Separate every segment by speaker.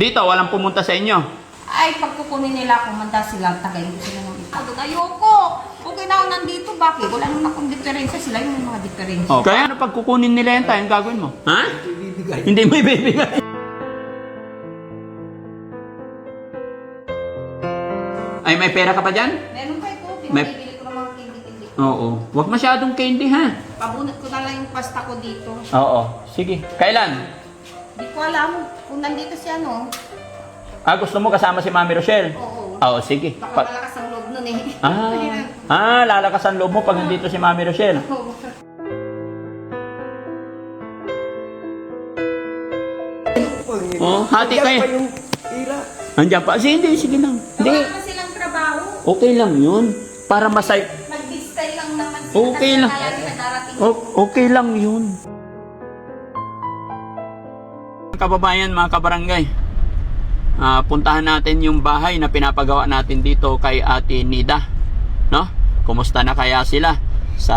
Speaker 1: Dito, walang pumunta sa inyo.
Speaker 2: Ay, pag kukunin nila ako, manda sila, tagayin ko sila ng ito. Ayoko! Okay na ako nandito, bakit? Wala naman akong diferensya, sila yung mga diferensya.
Speaker 1: Oh, kaya ano pag kukunin nila yan tayo, ang gagawin mo? Ha? Hindi mo ibibigay. Ay, may pera ka pa dyan?
Speaker 2: Meron pa ito,
Speaker 1: May-
Speaker 2: pinabibili ko ng mga candy-candy.
Speaker 1: Oo. Huwag masyadong candy, ha?
Speaker 2: Pabunot ko na lang yung pasta ko dito.
Speaker 1: Oo. Sige. Kailan?
Speaker 2: Di ko alam kung nandito si ano.
Speaker 1: Gusto mo kasama si Mami Rochelle?
Speaker 2: Oo.
Speaker 1: Oo, sige.
Speaker 2: Baka malakas ang loob nun eh.
Speaker 1: Lalakas ang loob mo pag nandito si Mami Rochelle.
Speaker 2: Oo.
Speaker 1: Oh, hati kayo. Andiyan pa. Sige lang. Hindi.
Speaker 2: Wala naman silang trabaho.
Speaker 1: Okay lang yun. Para masay...
Speaker 2: Mag-style lang naman sila.
Speaker 1: Okay
Speaker 2: kasi
Speaker 1: lang.
Speaker 2: kaya nila darating.
Speaker 1: Okay lang yun. Kababayan, mga kabarangay, puntahan natin yung bahay na pinapagawa natin dito kay Ate Nida, no? Kumusta na kaya sila sa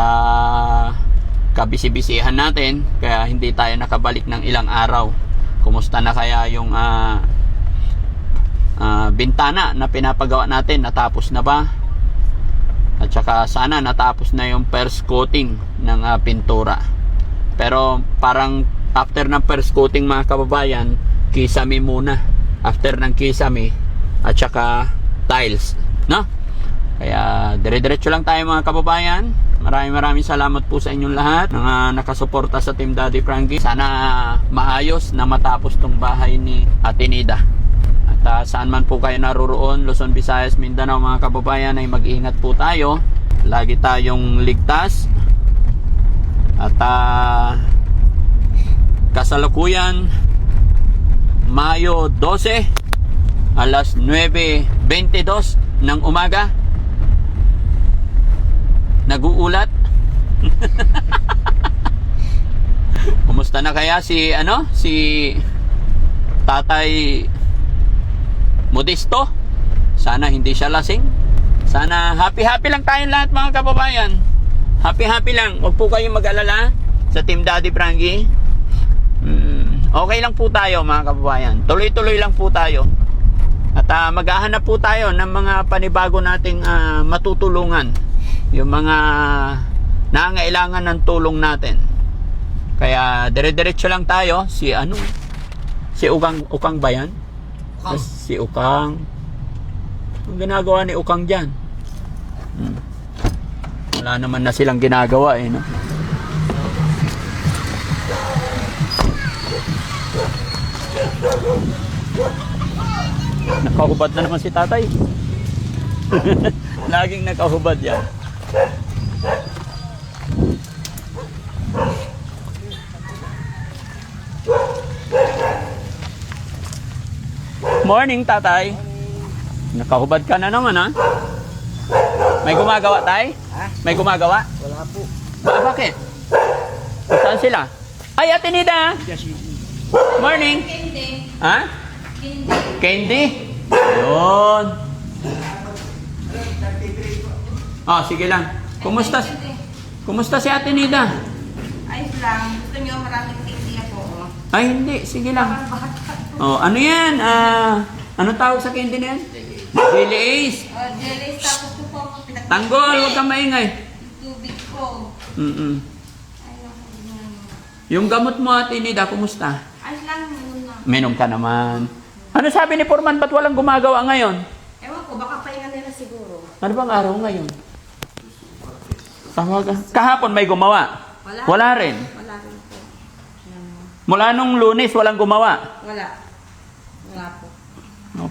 Speaker 1: kabisi-bisihan natin, kaya hindi tayo nakabalik ng ilang araw. Kumusta na kaya yung bintana na pinapagawa natin, natapos na ba? At saka sana natapos na yung first coating ng pintura. Pero parang after ng first coating, mga kababayan, kisame muna. After ng kisame at saka tiles, no? Kaya dire-diretso lang tayo, mga kababayan. Maraming salamat po sa inyong lahat na nakasuporta sa Team Daddy Frankie. Sana maayos na matapos tong bahay ni Ate Nida. At saan man po kayo naroroon, Luzon, Visayas, Mindanao, mga kababayan, ay mag-ingat po tayo. Lagi tayong ligtas. At kasalukuyan, Mayo 12, alas 9:22 ng umaga, nag-uulat. Kumusta na kaya si Tatay Modesto? Sana hindi siya lasing. Sana happy lang tayong lahat, mga kababayan. Happy lang. Huwag po kayong mag-alala sa Team Daddy Frankie. Okay lang po tayo, mga kababayan. Tuloy-tuloy lang po tayo. At maghahanap po tayo ng mga panibago nating matutulungan. Yung mga nangangailangan ng tulong natin. Kaya dire-diretso lang tayo. Si Ukang ba yan? Si Ukang. Ang ginagawa ni Ukang dyan? Wala naman na silang ginagawa no? Nakahubad na naman si tatay. Laging nakahubad yan. Morning, tatay. Nakahubad ka na naman, ha? May gumagawa, tay? May gumagawa?
Speaker 3: Wala po.
Speaker 1: Bakit? Saan sila? Ay, Ate Nida! Morning!
Speaker 2: Candy.
Speaker 1: Ha? Candy? Yun. Sige lang. Kumusta si Ate Nida?
Speaker 2: Ayos lang. Gusto niyo maraming candy ako.
Speaker 1: Ay, hindi. Sige lang.
Speaker 2: Parang bata.
Speaker 1: Ano yan? Ano tawag sa candy na yan? Jelly Ace.
Speaker 2: Jelly, tapos ko po.
Speaker 1: Tanggol, huwag kang maingay.
Speaker 2: Tubig ko.
Speaker 1: Mm-mm.
Speaker 2: Ayun.
Speaker 1: Yung gamot mo, Ate Nida, kumusta?
Speaker 2: Ayos lang. Yun na.
Speaker 1: Minom ka naman. Ano sabi ni Foreman, ba't walang gumagawa ngayon?
Speaker 2: Ewan ko, baka pahinga nila siguro.
Speaker 1: Ano bang araw ngayon? Kahapon may gumawa? Wala rin.
Speaker 2: Wala rin po.
Speaker 1: Mula nung Lunes, walang gumawa?
Speaker 2: Wala. Wala po.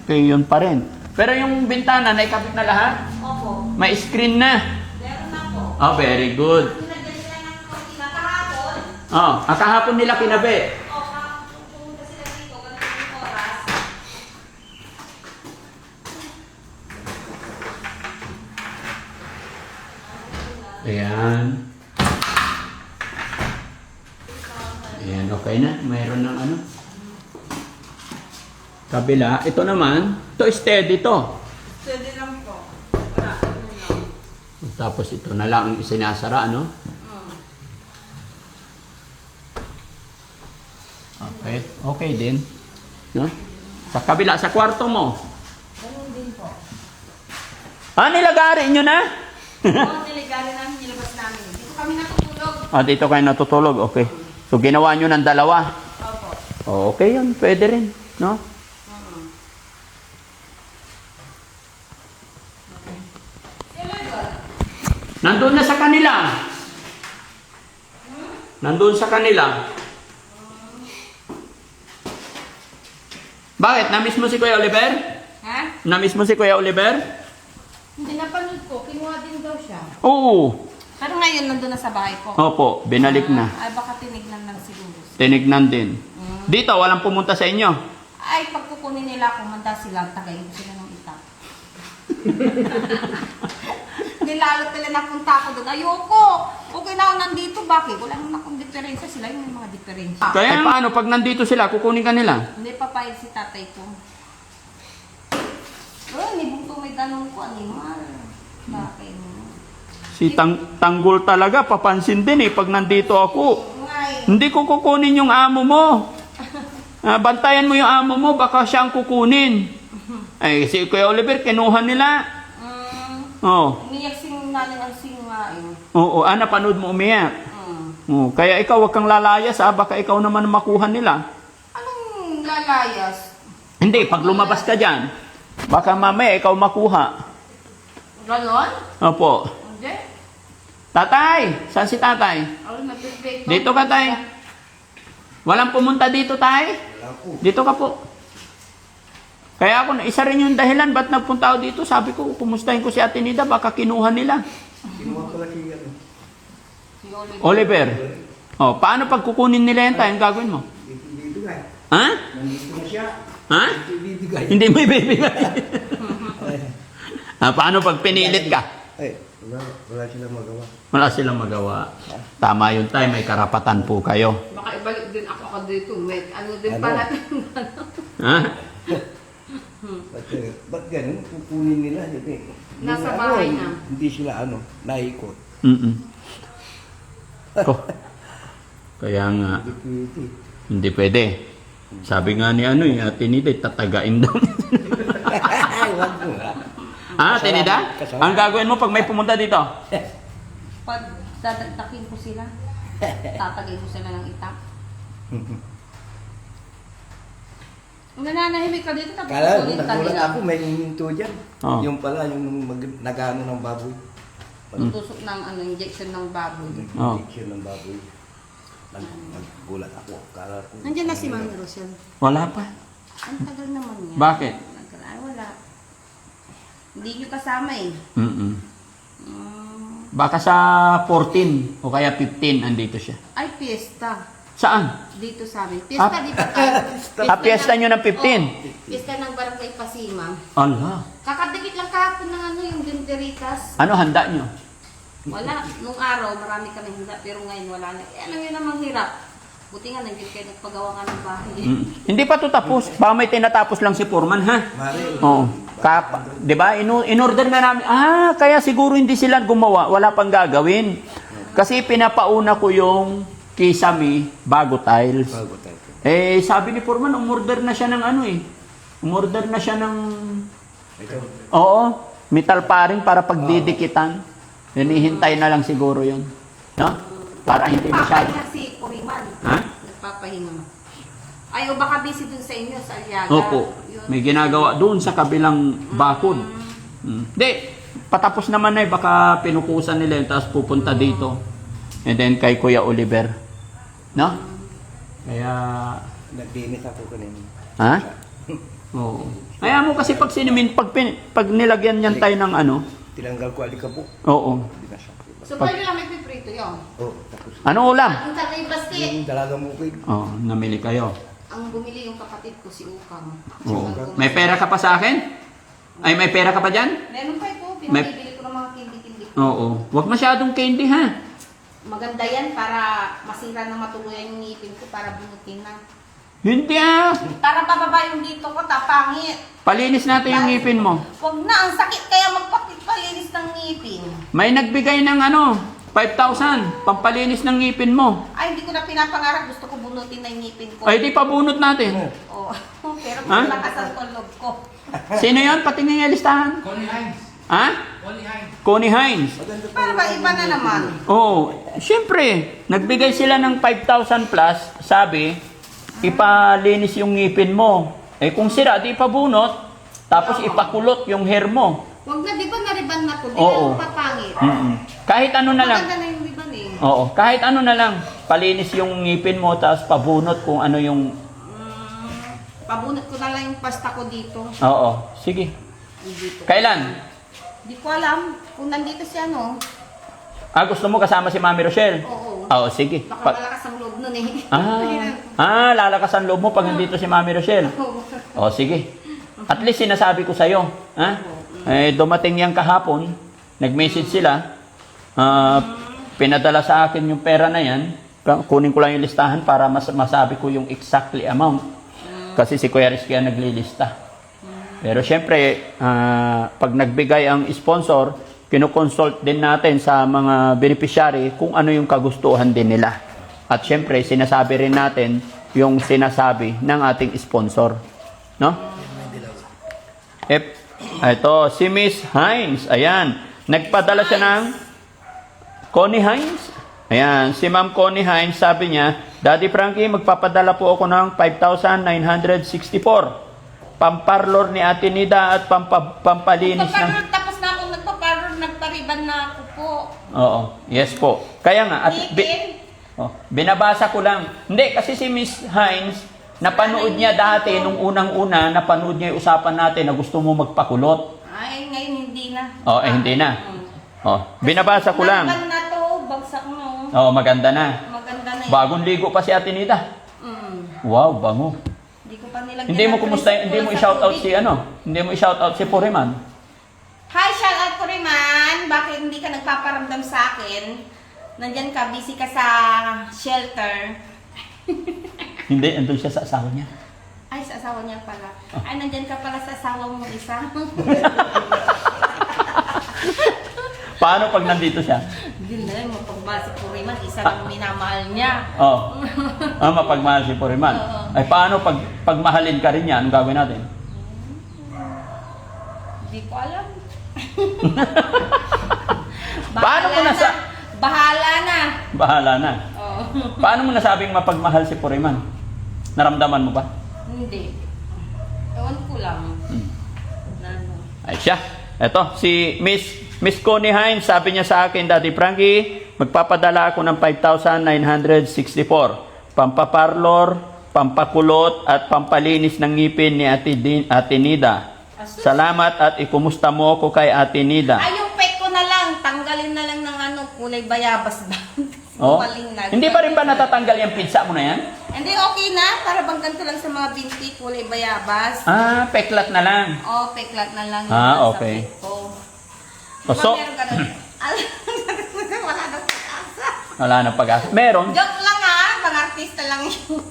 Speaker 1: Okay, yun pa rin. Pero yung bintana, naikabit na lahat?
Speaker 2: Opo.
Speaker 1: May screen na?
Speaker 2: Meron na po.
Speaker 1: Very good.
Speaker 2: Pinagdala sila ng konti na kahapon.
Speaker 1: Kahapon nila kinabit.
Speaker 2: Pumunta sila dito, ganun yung oras.
Speaker 1: Ayan. Ayan, okay na. Mayroon ng kabila. Ito naman, ito steady to.
Speaker 2: Pwede lang po. Wala.
Speaker 1: Tapos ito na lang ang isinasara, ano? Okay. Okay din. No? Sa kabila, sa kwarto mo.
Speaker 2: Ganun din po.
Speaker 1: Nilagari nyo na?
Speaker 2: Oo, niligari namin, nilabas namin. Dito kami natutulog.
Speaker 1: Dito kayo natutulog. Okay. So, ginawa nyo ng dalawa.
Speaker 2: Opo.
Speaker 1: Okay yun. Pwede rin. No? Nandun na sa kanila. Nandun sa kanila. Bakit? Namiss mo si Kuya Oliver?
Speaker 2: Ha?
Speaker 1: Namiss mo si Kuya Oliver?
Speaker 2: Hindi napanood ko, kinuha din daw siya.
Speaker 1: Oo.
Speaker 2: Pero ngayon nandun na sa bahay ko.
Speaker 1: Opo, binalik na.
Speaker 2: Ay, baka tinignan lang siguro.
Speaker 1: Tinignan din. Dito, walang pumunta sa inyo.
Speaker 2: Ay, pag kukunin nila ako, manda sila, tagayin ko sila ng itak. Hindi lalo nila napunta ako doon. Ayoko! Okay na ako nandito. Bakit? Wala naman akong diferensya. Sila yung may mga diferensya.
Speaker 1: Kaya paano, pag nandito sila, kukunin ka nila?
Speaker 2: Hindi papayag si tatay ko. Oh, nibong to may tanong ko, animal. Bakit?
Speaker 1: Si Tanggol talaga, papansin din pag nandito ako.
Speaker 2: Ngay.
Speaker 1: Hindi ko kukunin yung amo mo. Bantayan mo yung amo mo, baka siya ang kukunin. Ay, si Kuya Oliver, kinuha nila. Oh.
Speaker 2: Umiyak sing naling ang singain.
Speaker 1: Oo, napanood mo umiyak. Oh, kaya ikaw, wag kang lalayas, baka ikaw naman makuha nila.
Speaker 2: Anong lalayas?
Speaker 1: Hindi, pag lumabas ka dyan, baka mamaya ikaw makuha.
Speaker 2: Ganon?
Speaker 1: Opo.
Speaker 2: Hindi.
Speaker 1: Tatay, saan si tatay?
Speaker 2: Ay, napipik.
Speaker 1: Dito ka, tay. Walang pumunta dito, tay? Dito ka po. Kaya ako, isa rin yung dahilan, ba't nagpunta ako dito? Sabi ko, kumustahin ko si Ate Nida, baka kinuha nila.
Speaker 3: Kinuha pala si
Speaker 1: Oliver. Oh, paano pag kukunin nila yan, tay? Ang gagawin mo?
Speaker 3: Ibibigay.
Speaker 1: Ha?
Speaker 3: Nandito na siya.
Speaker 1: Ha?
Speaker 3: Ibibigay.
Speaker 1: Hindi mo ibibigay. Paano pag pinilit ka?
Speaker 3: Ay, wala silang magawa.
Speaker 1: Wala silang magawa. Tama yun, tay. May karapatan po kayo.
Speaker 2: Baka ibalik din ako dito. May ano din
Speaker 3: Ano?
Speaker 2: pala.
Speaker 1: Ha?
Speaker 3: Ba't ganun? Kukunin nila.
Speaker 2: Nasa
Speaker 3: Yung
Speaker 2: bahay na.
Speaker 3: Hindi sila naikot.
Speaker 1: Mm-mm. Kaya nga,
Speaker 3: Hindi pwede.
Speaker 1: hindi pwede. Sabi nga ni Ate Nida, tatagain daw.
Speaker 3: Ay, wag mo nga.
Speaker 1: Ate Nida?
Speaker 3: Kasama.
Speaker 1: Ang gagawin mo pag may pumunta dito?
Speaker 2: Pag dadagdakin ko sila, tatagay ko sila ng itak. Nananahimik ka dito, tapos
Speaker 3: Kala,
Speaker 2: ulit ka
Speaker 3: nagulat
Speaker 2: nila.
Speaker 3: ako, may hininto dyan.
Speaker 1: Oh.
Speaker 3: Yung pala, yung nagano ng baboy.
Speaker 2: Tutusok ng injection ng baboy.
Speaker 1: Oh.
Speaker 3: Injection ng baboy. Nagulat ako. Kala ko.
Speaker 2: Nandiyan na si Mami Rochelle.
Speaker 1: Wala pa.
Speaker 2: Ang tagal naman niya.
Speaker 1: Bakit?
Speaker 2: Ay, wala. Hindi niyo kasama eh.
Speaker 1: Mm-mm.
Speaker 2: Mm,
Speaker 1: Baka sa 14 o kaya 15 andito siya.
Speaker 2: ay, fiesta.
Speaker 1: Saan?
Speaker 2: Dito sa amin. Fiesta, di ba tayo?
Speaker 1: Fiesta nyo ng 15?
Speaker 2: Oh, fiesta ng Barangay Pasima.
Speaker 1: Allah.
Speaker 2: Kakadikit lang kahapon ng yung denderitas.
Speaker 1: Ano handa nyo?
Speaker 2: Wala. Nung araw, marami kami handa, pero ngayon wala na. Alam nyo namang hirap. Buti nga, nandiyan kayo nagpagawa nga ng bahay.
Speaker 1: Hindi pa to tapos. Baka may tinatapos lang si Foreman, ha?
Speaker 3: Mari.
Speaker 1: Oo. Di ba? In-order na namin. Kaya siguro hindi sila gumawa. Wala pang gagawin. Kasi pinapauna ko yung kisame bago tiles.
Speaker 3: Bago tayo.
Speaker 1: Sabi ni Foreman, umorder na siya ng umorder na siya ng...
Speaker 3: Ito.
Speaker 1: Oo. Metal paring para pagdidikitan. Hinihintay na lang siguro yun. No? Para hindi masyado.
Speaker 2: Nagpapahinga si Kuriman.
Speaker 1: Ha?
Speaker 2: Nagpapahinga. Ay, o baka busy dun sa inyo, sa Aliaga.
Speaker 1: Opo.
Speaker 2: Yun.
Speaker 1: May ginagawa doon sa kabilang bakod. Hindi. Patapos naman na baka pinukusan nila yun, tapos pupunta dito. And then kay Kuya Oliver. No? Kaya...
Speaker 3: Nagdinis ako kanina.
Speaker 1: Ha? Oo. Kaya mo kasi pag sinimin, pag nilagyan niyan tayo ng
Speaker 3: Tinanggal ko alikabok.
Speaker 1: oo.
Speaker 3: Hindi na siya.
Speaker 2: So, pwede lang may piprito yun.
Speaker 3: Oh, tapos
Speaker 1: Ano ulam?
Speaker 2: Ang tatay basti.
Speaker 3: yung dalaga mo ko.
Speaker 1: Oo, namili kayo.
Speaker 2: Ang bumili yung kapatid ko, si Ukang.
Speaker 1: Oo. May pera ka pa sa akin? Ay, may pera ka pa dyan?
Speaker 2: Meron pa ito. Pinabibili ko ng mga kindi-kindi.
Speaker 1: Oo. Huwag masyadong candy, ha?
Speaker 2: Maganda yan para masira na matuluyan yung ngipin ko para bunutin na.
Speaker 1: Hindi,
Speaker 2: Para bababa yung dito ko, tapangit.
Speaker 1: Palinis natin yung ngipin mo.
Speaker 2: Huwag na, ang sakit kaya magpapalinis ng ngipin.
Speaker 1: May nagbigay ng 5,000, pampalinis ng ngipin mo.
Speaker 2: Ay, hindi ko na pinapangarap. Gusto ko bunutin na yung ngipin ko.
Speaker 1: Ay, di pa bunot natin.
Speaker 2: Oo. Pero
Speaker 1: Ha?
Speaker 2: malakas ang tulog ko.
Speaker 1: Sino yon? Patingin nga listahan.
Speaker 4: Connie Hines.
Speaker 1: Ha?
Speaker 4: Connie Hines.
Speaker 1: Connie Hines.
Speaker 2: Para ba iba na naman?
Speaker 1: Oo, syempre, nagbigay sila ng 5,000 plus, sabi, ipalinis yung ngipin mo. Eh kung sira, di pa bunot, tapos ipakulot yung hair mo.
Speaker 2: Huwag na, di ba nariban na ko? Di
Speaker 1: Oo.
Speaker 2: na papangit.
Speaker 1: Mm-mm. Kahit ano na lang.
Speaker 2: Maganda na yung riban eh.
Speaker 1: Oo, kahit ano na lang. Palinis yung ngipin mo, tapos pabunot kung ano yung...
Speaker 2: Pabunot ko na lang yung pasta ko dito.
Speaker 1: Oo, sige.
Speaker 2: Dito.
Speaker 1: Kailan?
Speaker 2: Di ko alam kung nandito si ano.
Speaker 1: Gusto mo kasama si Mami Rochelle?
Speaker 2: Oo.
Speaker 1: Oo, sige.
Speaker 2: Baka malakas ang loob nun eh.
Speaker 1: Lalakas ang loob mo pag nandito si Mami Rochelle. O, sige. At least sinasabi ko sa'yo. Ha? Eh, dumating yan kahapon. Nag-message sila. Pinadala sa akin yung pera na yan. Kunin ko lang yung listahan para masabi ko yung exactly amount. Kasi si Kuya Rizky ang naglilista. Pero syempre, pag nagbigay ang sponsor, kinukonsult din natin sa mga beneficiary kung ano yung kagustuhan din nila. At syempre, sinasabi rin natin yung sinasabi ng ating sponsor. No? Ito, si Miss Hines. Ayan. Nagpadala siya ng Connie Hines. Ayan. Si Ma'am Connie Hines, sabi niya, Daddy Frankie, magpapadala po ako ng 5,964. Pamparlor ni Ate Nida at pampalinis ng...
Speaker 2: Nagpaparlor, tapos na ako nagpaparlor, nagpariban na ako po.
Speaker 1: Oo. Yes po. Kaya nga. At binabasa ko lang. Hindi, kasi si Miss Hines, napanood niya dati, nung unang-una, napanood niya yung usapan natin na gusto mo magpakulot.
Speaker 2: Ay, ngayon hindi na.
Speaker 1: Hindi na. Binabasa ko lang.
Speaker 2: Nagban na to, bagsak mo.
Speaker 1: Maganda na.
Speaker 2: Maganda na yun.
Speaker 1: Bagong ligo pa si Ate Nida. Wow, bango.
Speaker 2: Hindi ko pa nilagyan.
Speaker 1: Hindi mo
Speaker 2: ng
Speaker 1: kumusta,
Speaker 2: principal
Speaker 1: hindi mo
Speaker 2: sa
Speaker 1: i-shoutout
Speaker 2: tubig.
Speaker 1: si Hindi mo i-shoutout si Puriman.
Speaker 2: Hi, shout out ko rin man. Bakit hindi ka nagpaparamdam sa akin? Nandyan ka, busy ka sa shelter.
Speaker 1: Hindi, andun siya sa asawa niya.
Speaker 2: Ay, sa asawa niya pala. Ay, nandyan ka pala sa asawa mo isa.
Speaker 1: Paano pag nandito siya?
Speaker 2: Yun na yun, mapagbasa ko rin man. Isa lang minamahal niya.
Speaker 1: Mapagmahal si Puriman.
Speaker 2: Oo.
Speaker 1: Ay, paano pag pagmahalin ka rin niya? Anong gagawin natin?
Speaker 2: Hindi ko alam.
Speaker 1: Paano mo nasa...
Speaker 2: Bahala na.
Speaker 1: Bahala na.
Speaker 2: Oo.
Speaker 1: Paano mo nasabing mapagmahal si Puriman? Naramdaman mo ba?
Speaker 2: Hindi. Ewan ko lang.
Speaker 1: Ay siya. Eto, si Miss Connie Hines, sabi niya sa akin, Daddy Frankie, magpapadala ako ng 5,964. Pampaparlor, pampakulot, at pampalinis ng ngipin ni Ate Nida. Salamat at ikumusta mo ako kay Ate Nida.
Speaker 2: Ay, yung pet ko na lang. Tanggalin na lang ng kulay bayabas ba? Na.
Speaker 1: Hindi pa rin ba natatanggal yung pizza mo na yan?
Speaker 2: Hindi, okay na. Para bang ganito lang sa mga binti, kulay bayabas.
Speaker 1: Peklat na lang.
Speaker 2: Peklat na lang.
Speaker 1: Okay.
Speaker 2: Sa pet ko.
Speaker 1: So,
Speaker 2: Meron ka doon. Wala nang pag-asa.
Speaker 1: wala nang pag-asa. Meron.
Speaker 2: Joke lang mga artista lang yun.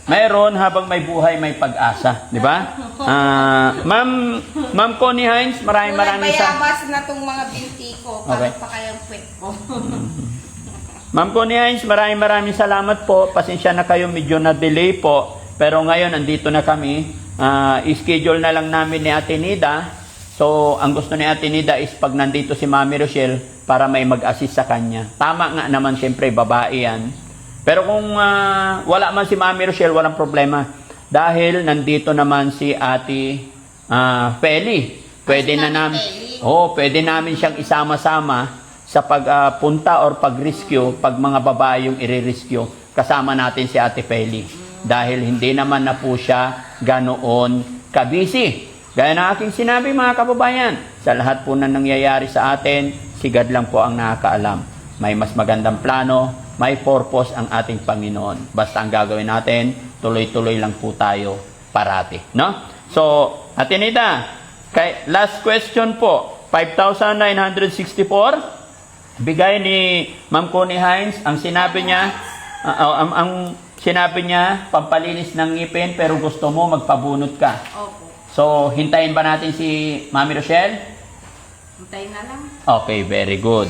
Speaker 1: Meron, habang may buhay, may pag-asa. Di ba? Ma'am Connie Hines, maraming
Speaker 2: Kulay
Speaker 1: sa...
Speaker 2: bayabas na tong mga binti ko.
Speaker 1: Okay.
Speaker 2: Para pa kayang pet ko.
Speaker 1: Ma'am Connie Hines, maraming salamat po. Pasensya na kayo, medyo na-delay po. Pero ngayon, andito na kami. I-schedule na lang namin ni Ate Nida. So, ang gusto ni Ate Nida is pag nandito si Mami Rochelle para may mag-assist sa kanya. Tama nga naman, siyempre, babae yan. Pero kung wala man si Mami Rochelle, walang problema. Dahil nandito naman si Ate Feli. Pwede na namin, pwede namin siyang isama-sama sa pagpunta or pag-rescue, pag mga babae yung i-rescue, kasama natin si Ate Feli. Dahil hindi naman na po siya ganoon kabisi. Gaya na aking sinabi mga kababayan, sa lahat po na nangyayari sa atin, si God lang po ang nakakaalam. May mas magandang plano, may purpose ang ating Panginoon. Basta ang gagawin natin, tuloy-tuloy lang po tayo parati. No? So, Ate Nida, last question po, 5,964, bigay ni Ma'am Connie Hines, ang sinabi niya, ang sinabi niya, pampalinis ng ngipin, pero gusto mo magpabunot ka.
Speaker 2: Opo.
Speaker 1: So, hintayin ba natin si Mami Rochelle?
Speaker 2: Hintayin na lang.
Speaker 1: Okay, very good.